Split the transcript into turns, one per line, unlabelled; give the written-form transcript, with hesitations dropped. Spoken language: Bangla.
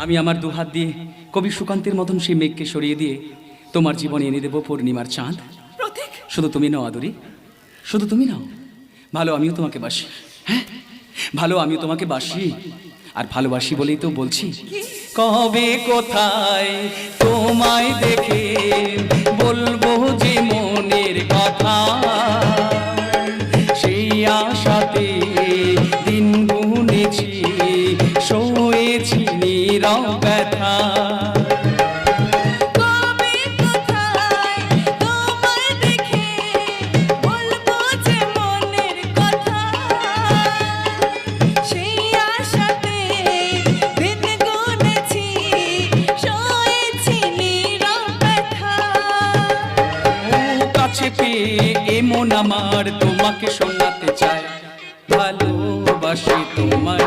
আমি আমার দুহাত দিয়ে কবি সুকান্তের মতন সেই মেঘকে সরিয়ে দিয়ে তোমার জীবনে এনে দেব পূর্ণিমার চাঁদ।
প্রতীক,
শুধু তুমি নাও আদরি, শুধু তুমি নাও। ভালো আমিও তোমাকে বাসি, হ্যাঁ ভালো আমিও তোমাকে বাসি। আর ভালোবাসি বলেই তো বলছি, কবে কোথায় তোমায় দেখে বলবো যে মনের কথা, সেই আশাতে দিন গুনেছি, সয়েছি নীরব ব্যথা।
কবে কোথায় তোমায় দেখে বলবো যে মনের কথা, সেই আশাতে দিন গুনেছি, সয়েছি নীরব ব্যথা।
কাছে পেয়ে এমন আমার তোমাকে শোনাতে চায়, ভালোবাসি তোমায়।